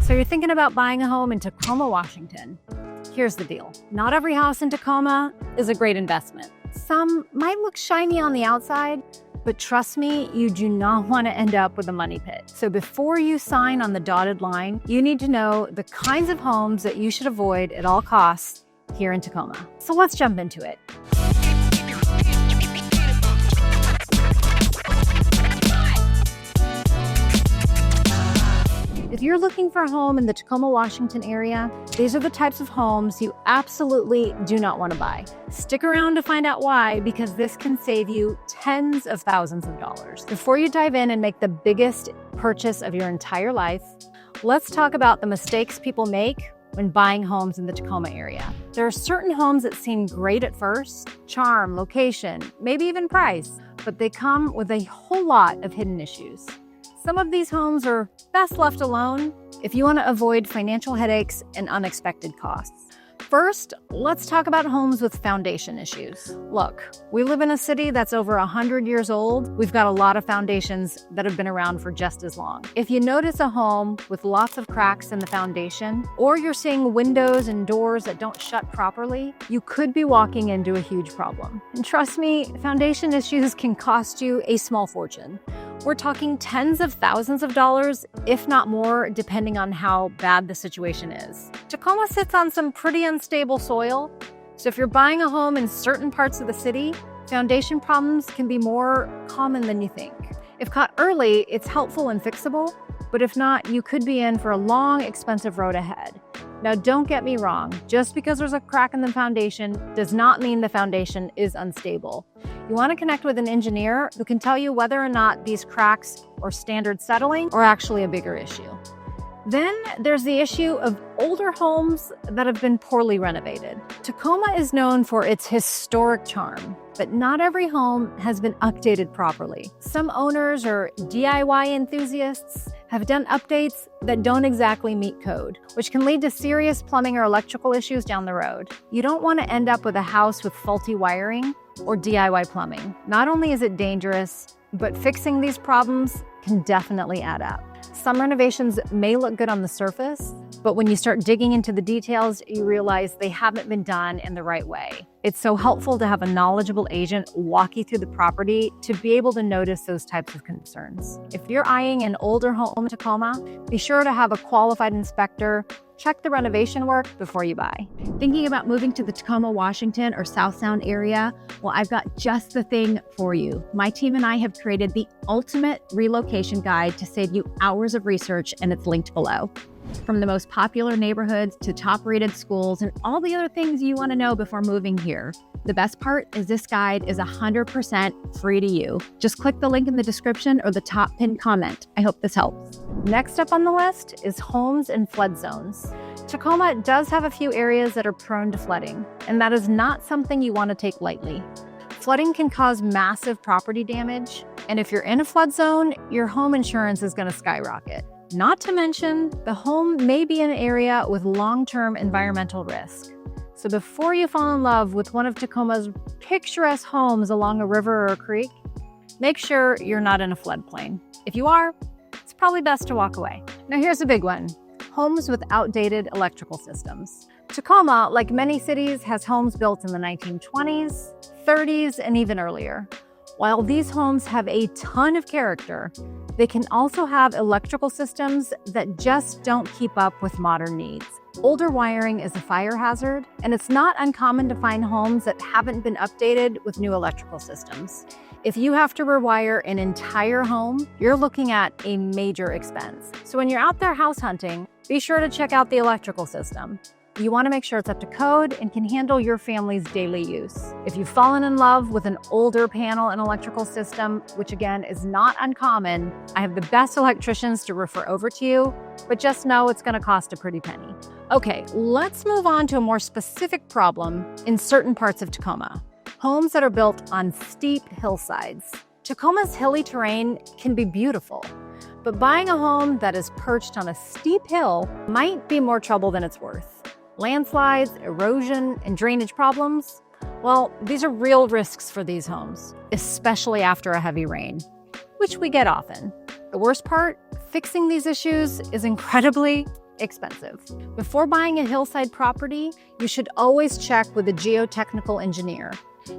So you're thinking about buying a home in Tacoma, Washington. Here's the deal. Not every house in Tacoma is a great investment. Some might look shiny on the outside, but trust me, you do not want to end up with a money pit. So before you sign on the dotted line, you need to know the kinds of homes that you should avoid at all costs here in Tacoma. So let's jump into it. If you're looking for a home in the Tacoma, Washington area, these are the types of homes you absolutely do not want to buy. Stick around to find out why, because this can save you tens of thousands of dollars. Before you dive in and make the biggest purchase of your entire life, let's talk about the mistakes people make when buying homes in the Tacoma area. There are certain homes that seem great at first, charm, location, maybe even price, but they come with a whole lot of hidden issues. Some of these homes are best left alone if you want to avoid financial headaches and unexpected costs. First, let's talk about homes with foundation issues. Look, we live in a city that's over 100 years old. We've got a lot of foundations that have been around for just as long. If you notice a home with lots of cracks in the foundation, or you're seeing windows and doors that don't shut properly, you could be walking into a huge problem. And trust me, foundation issues can cost you a small fortune. We're talking tens of thousands of dollars, if not more, depending on how bad the situation is. Tacoma sits on some pretty unstable soil, so if you're buying a home in certain parts of the city, foundation problems can be more common than you think. If caught early, it's helpful and fixable, but if not, you could be in for a long, expensive road ahead. Now, don't get me wrong, just because there's a crack in the foundation does not mean the foundation is unstable. You want to connect with an engineer who can tell you whether or not these cracks or standard settling are actually a bigger issue. Then there's the issue of older homes that have been poorly renovated. Tacoma is known for its historic charm, but not every home has been updated properly. Some owners or DIY enthusiasts have done updates that don't exactly meet code, which can lead to serious plumbing or electrical issues down the road. You don't want to end up with a house with faulty wiring or DIY plumbing. Not only is it dangerous, but fixing these problems can definitely add up. Some renovations may look good on the surface, but when you start digging into the details, you realize they haven't been done in the right way. It's so helpful to have a knowledgeable agent walk you through the property to be able to notice those types of concerns. If you're eyeing an older home in Tacoma, be sure to have a qualified inspector check the renovation work before you buy. Thinking about moving to the Tacoma, Washington or South Sound area? Well, I've got just the thing for you. My team and I have created the ultimate relocation guide to save you hours of research, and it's linked below. From the most popular neighborhoods to top-rated schools and all the other things you want to know before moving here. The best part is this guide is 100% free to you. Just click the link in the description or the top pinned comment. I hope this helps. Next up on the list is homes in flood zones. Tacoma does have a few areas that are prone to flooding, and that is not something you want to take lightly. Flooding can cause massive property damage, and if you're in a flood zone, your home insurance is going to skyrocket. Not to mention, the home may be in an area with long-term environmental risk. So before you fall in love with one of Tacoma's picturesque homes along a river or a creek, make sure you're not in a floodplain. If you are, it's probably best to walk away. Now here's a big one: homes with outdated electrical systems. Tacoma, like many cities, has homes built in the 1920s, 30s, and even earlier. While these homes have a ton of character, they can also have electrical systems that just don't keep up with modern needs. Older wiring is a fire hazard, and it's not uncommon to find homes that haven't been updated with new electrical systems. If you have to rewire an entire home, you're looking at a major expense. So when you're out there house hunting, be sure to check out the electrical system. You want to make sure it's up to code and can handle your family's daily use. If you've fallen in love with an older panel and electrical system, which again is not uncommon, I have the best electricians to refer over to you, but just know it's going to cost a pretty penny. Okay, let's move on to a more specific problem in certain parts of Tacoma: homes that are built on steep hillsides. Tacoma's hilly terrain can be beautiful, but buying a home that is perched on a steep hill might be more trouble than it's worth. Landslides, erosion, and drainage problems? Well, these are real risks for these homes, especially after a heavy rain, which we get often. The worst part, fixing these issues is incredibly expensive. Before buying a hillside property, you should always check with a geotechnical engineer.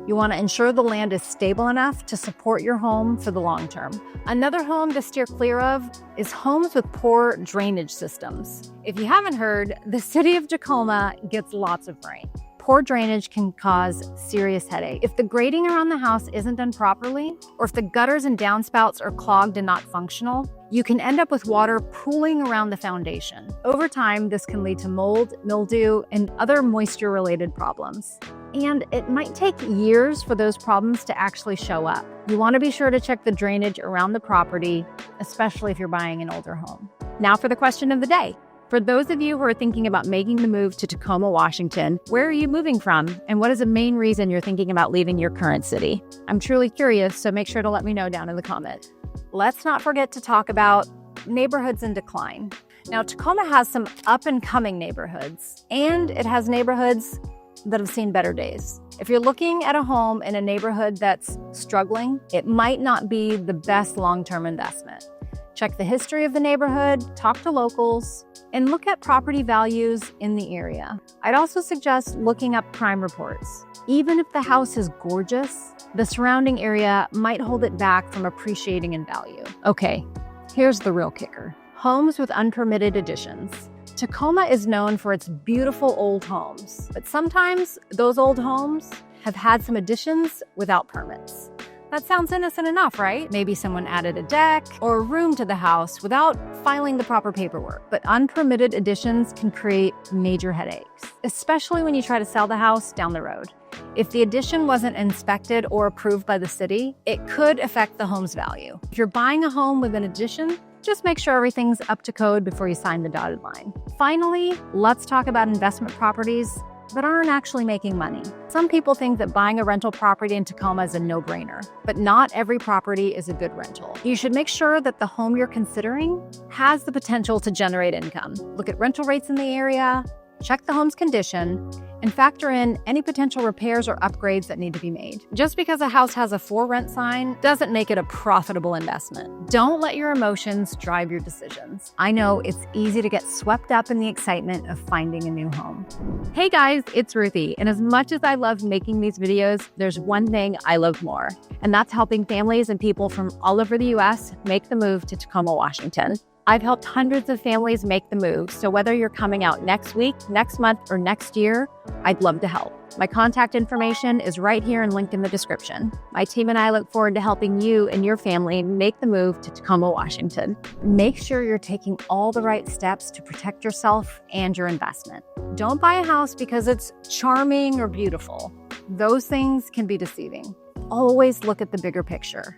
You want to ensure the land is stable enough to support your home for the long term. Another home to steer clear of is homes with poor drainage systems. If you haven't heard, the city of Tacoma gets lots of rain. Poor drainage can cause serious headache. If the grading around the house isn't done properly, or if the gutters and downspouts are clogged and not functional, you can end up with water pooling around the foundation. Over time, this can lead to mold, mildew, and other moisture-related problems. And it might take years for those problems to actually show up. You want to be sure to check the drainage around the property, especially if you're buying an older home. Now for the question of the day. For those of you who are thinking about making the move to Tacoma, Washington, where are you moving from? And what is the main reason you're thinking about leaving your current city? I'm truly curious, so make sure to let me know down in the comments. Let's not forget to talk about neighborhoods in decline. Now, Tacoma has some up-and-coming neighborhoods, and it has neighborhoods that have seen better days. If you're looking at a home in a neighborhood that's struggling, it might not be the best long-term investment. Check the history of the neighborhood, talk to locals, and look at property values in the area. I'd also suggest looking up crime reports. Even if the house is gorgeous, the surrounding area might hold it back from appreciating in value. Okay, here's the real kicker. Homes with unpermitted additions. Tacoma is known for its beautiful old homes, but sometimes those old homes have had some additions without permits. That sounds innocent enough, right? Maybe someone added a deck or a room to the house without filing the proper paperwork. But unpermitted additions can create major headaches, especially when you try to sell the house down the road. If the addition wasn't inspected or approved by the city, it could affect the home's value. If you're buying a home with an addition, just make sure everything's up to code before you sign the dotted line. Finally, let's talk about investment properties that aren't actually making money. Some people think that buying a rental property in Tacoma is a no-brainer, but not every property is a good rental. You should make sure that the home you're considering has the potential to generate income. Look at rental rates in the area, check the home's condition, and factor in any potential repairs or upgrades that need to be made. Just because a house has a for rent sign doesn't make it a profitable investment. Don't let your emotions drive your decisions. I know it's easy to get swept up in the excitement of finding a new home. Hey guys, it's Ruthie, and as much as I love making these videos, there's one thing I love more, and that's helping families and people from all over the US make the move to Tacoma, Washington. I've helped hundreds of families make the move, so whether you're coming out next week, next month, or next year, I'd love to help. My contact information is right here and linked in the description. My team and I look forward to helping you and your family make the move to Tacoma, Washington. Make sure you're taking all the right steps to protect yourself and your investment. Don't buy a house because it's charming or beautiful. Those things can be deceiving. Always look at the bigger picture.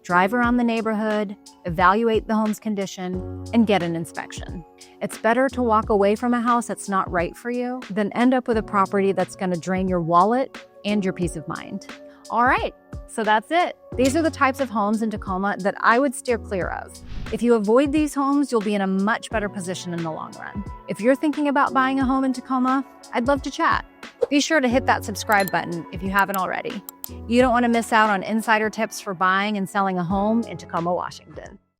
Drive around the neighborhood, evaluate the home's condition, and get an inspection. It's better to walk away from a house that's not right for you than end up with a property that's going to drain your wallet and your peace of mind. All right, so that's it. These are the types of homes in Tacoma that I would steer clear of. If you avoid these homes, you'll be in a much better position in the long run. If you're thinking about buying a home in Tacoma, I'd love to chat. Be sure to hit that subscribe button if you haven't already. You don't want to miss out on insider tips for buying and selling a home in Tacoma, Washington.